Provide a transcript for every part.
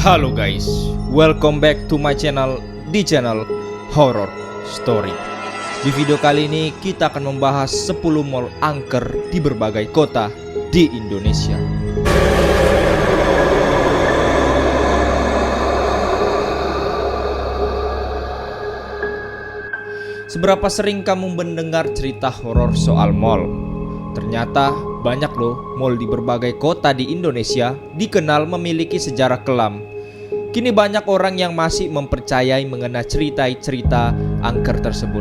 Halo guys, welcome back to my channel di channel Horror Story. Di video kali ini kita akan membahas 10 mall angker di berbagai kota di Indonesia. Seberapa sering kamu mendengar cerita horor soal mall? Ternyata banyak loh mall di berbagai kota di Indonesia dikenal memiliki sejarah kelam. Kini banyak orang yang masih mempercayai mengenai cerita-cerita angker tersebut.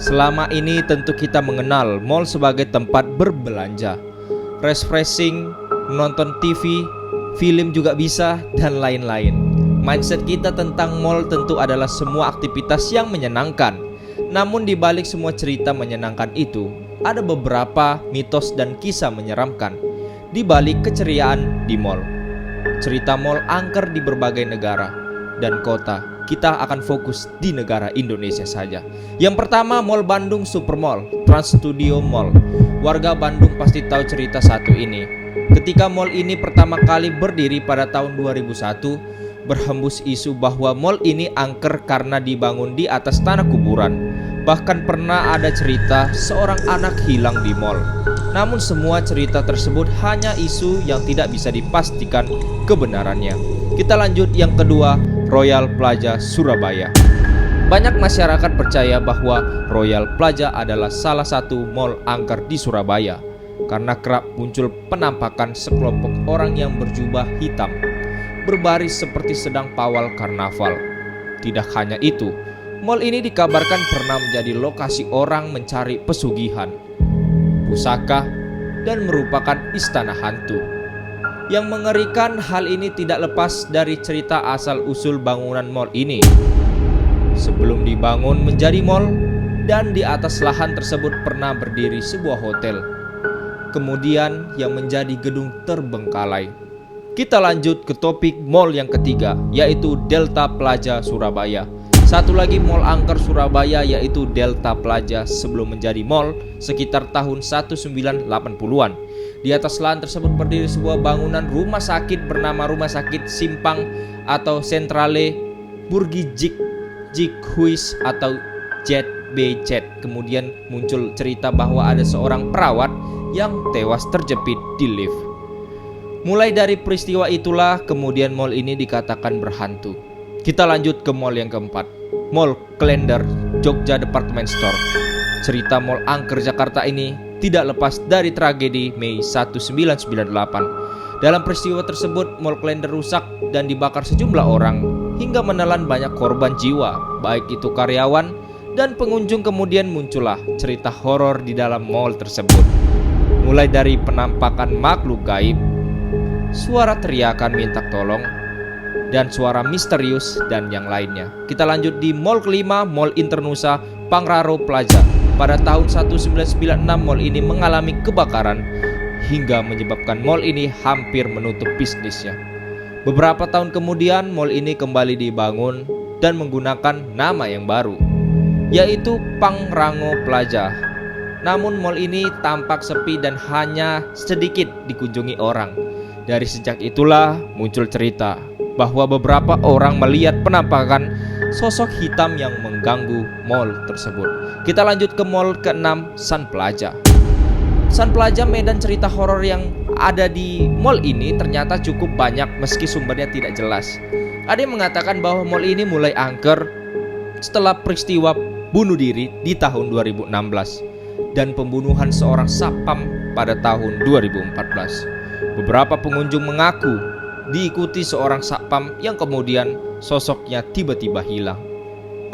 Selama ini tentu kita mengenal mall sebagai tempat berbelanja, refreshing, menonton TV, film juga bisa, dan lain-lain. Mindset kita tentang mall tentu adalah semua aktivitas yang menyenangkan. Namun di balik semua cerita menyenangkan itu, ada beberapa mitos dan kisah menyeramkan di balik keceriaan di mall. Cerita mall angker di berbagai negara dan kota. Kita akan fokus di negara Indonesia saja. Yang pertama, Mall Bandung Supermall, Trans Studio Mall. Warga Bandung pasti tahu cerita satu ini. Ketika mall ini pertama kali berdiri pada tahun 2001, berhembus isu bahwa mall ini angker karena dibangun di atas tanah kuburan. Bahkan pernah ada cerita seorang anak hilang di mall. Namun semua cerita tersebut hanya isu yang tidak bisa dipastikan kebenarannya. Kita lanjut yang kedua, Royal Plaza Surabaya. Banyak masyarakat percaya bahwa Royal Plaza adalah salah satu mall angker di Surabaya karena kerap muncul penampakan sekelompok orang yang berjubah hitam berbaris seperti sedang pawal karnaval. Tidak hanya itu, mall ini dikabarkan pernah menjadi lokasi orang mencari pesugihan, pusaka, dan merupakan istana hantu. Yang mengerikan, hal ini tidak lepas dari cerita asal-usul bangunan mall ini. Sebelum dibangun menjadi mall, dan di atas lahan tersebut pernah berdiri sebuah hotel. Kemudian yang menjadi gedung terbengkalai. Kita lanjut ke topik mall yang ketiga, yaitu Delta Plaza Surabaya. Satu lagi mall angker Surabaya yaitu Delta Plaza sebelum menjadi mall sekitar tahun 1980-an. Di atas lahan tersebut berdiri sebuah bangunan rumah sakit bernama Rumah Sakit Simpang atau Sentrale Burgijikhuis atau ZBZ. Kemudian muncul cerita bahwa ada seorang perawat yang tewas terjepit di lift. Mulai dari peristiwa itulah kemudian mall ini dikatakan berhantu. Kita lanjut ke mall yang keempat, Mall Klender Jogja Department Store. Cerita mall angker Jakarta ini tidak lepas dari tragedi Mei 1998. Dalam peristiwa tersebut, Mall Klender rusak dan dibakar sejumlah orang hingga menelan banyak korban jiwa, baik itu karyawan dan pengunjung. Kemudian muncullah cerita horor di dalam mall tersebut. Mulai dari penampakan makhluk gaib, suara teriakan minta tolong, dan suara misterius dan yang lainnya. Kita lanjut di mall kelima, Mall Internusa Pangraro Plaza. Pada tahun 1996 mall ini mengalami kebakaran hingga menyebabkan mall ini hampir menutup bisnisnya. Beberapa tahun kemudian mall ini kembali dibangun dan menggunakan nama yang baru, yaitu Pangrango Plaza. Namun mall ini tampak sepi dan hanya sedikit dikunjungi orang. Dari sejak itulah muncul cerita bahwa beberapa orang melihat penampakan sosok hitam yang mengganggu mall tersebut. Kita lanjut ke mall ke-6, Sun Plaza. Sun Plaza, medan cerita horor yang ada di mall ini ternyata cukup banyak meski sumbernya tidak jelas. Ada yang mengatakan bahwa mall ini mulai angker setelah peristiwa bunuh diri di tahun 2016 dan pembunuhan seorang satpam pada tahun 2014. Beberapa pengunjung mengaku diikuti seorang satpam yang kemudian sosoknya tiba-tiba hilang.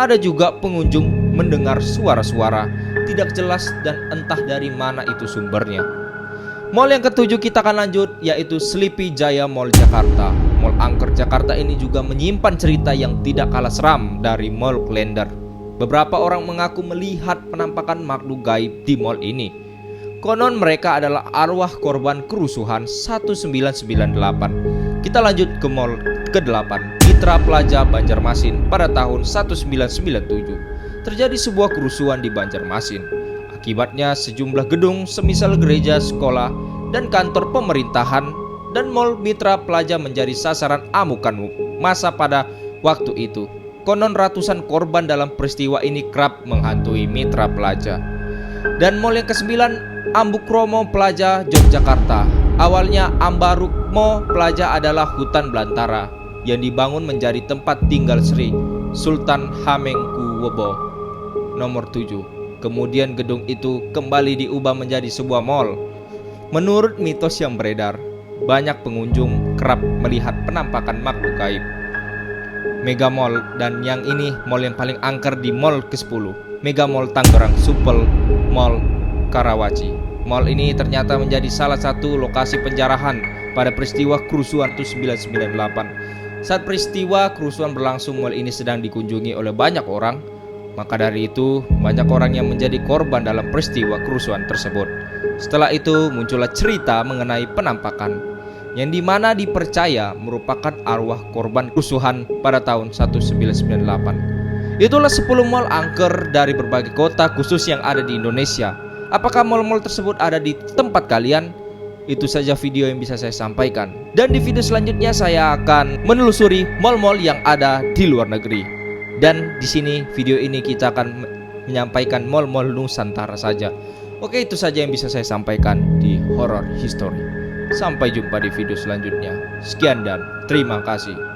Ada juga pengunjung mendengar suara-suara tidak jelas dan entah dari mana itu sumbernya. Mall yang ketujuh kita akan lanjut, yaitu Sleepy Jaya Mall Jakarta. Mall angker Jakarta ini juga menyimpan cerita yang tidak kalah seram dari Mall Klender. Beberapa orang mengaku melihat penampakan makhluk gaib di mall ini. Konon mereka adalah arwah korban kerusuhan 1998. Kita lanjut ke mall ke-8, Mitra Plaza Banjarmasin. Pada tahun 1997 terjadi sebuah kerusuhan di Banjarmasin. Akibatnya sejumlah gedung semisal gereja, sekolah, dan kantor pemerintahan dan Mall Mitra Plaza menjadi sasaran amukan masa pada waktu itu. Konon ratusan korban dalam peristiwa ini kerap menghantui Mitra Plaza. Dan mall yang ke-9, Ambukromo Plaza, Yogyakarta. Awalnya Ambarukmo Plaza adalah hutan belantara yang dibangun menjadi tempat tinggal Sri Sultan Hamengkubuwono nomor 7. Kemudian gedung itu kembali diubah menjadi sebuah mall. Menurut mitos yang beredar, banyak pengunjung kerap melihat penampakan makhluk gaib. Mega Mall, dan yang ini mall yang paling angker di mall ke-10, Mega Mall Tangerang Supel Mall Karawaci. Mall ini ternyata menjadi salah satu lokasi penjarahan pada peristiwa kerusuhan 1998. Saat peristiwa kerusuhan berlangsung, mall ini sedang dikunjungi oleh banyak orang. Maka dari itu, banyak orang yang menjadi korban dalam peristiwa kerusuhan tersebut. Setelah itu muncullah cerita mengenai penampakan yang dimana dipercaya merupakan arwah korban kerusuhan pada tahun 1998. Itulah 10 mall angker dari berbagai kota khusus yang ada di Indonesia. Apakah mall-mall tersebut ada di tempat kalian? Itu saja video yang bisa saya sampaikan. Dan di video selanjutnya saya akan menelusuri mall-mall yang ada di luar negeri. Dan di sini video ini kita akan menyampaikan mall-mall Nusantara saja. Oke, itu saja yang bisa saya sampaikan di Horror History. Sampai jumpa di video selanjutnya. Sekian dan terima kasih.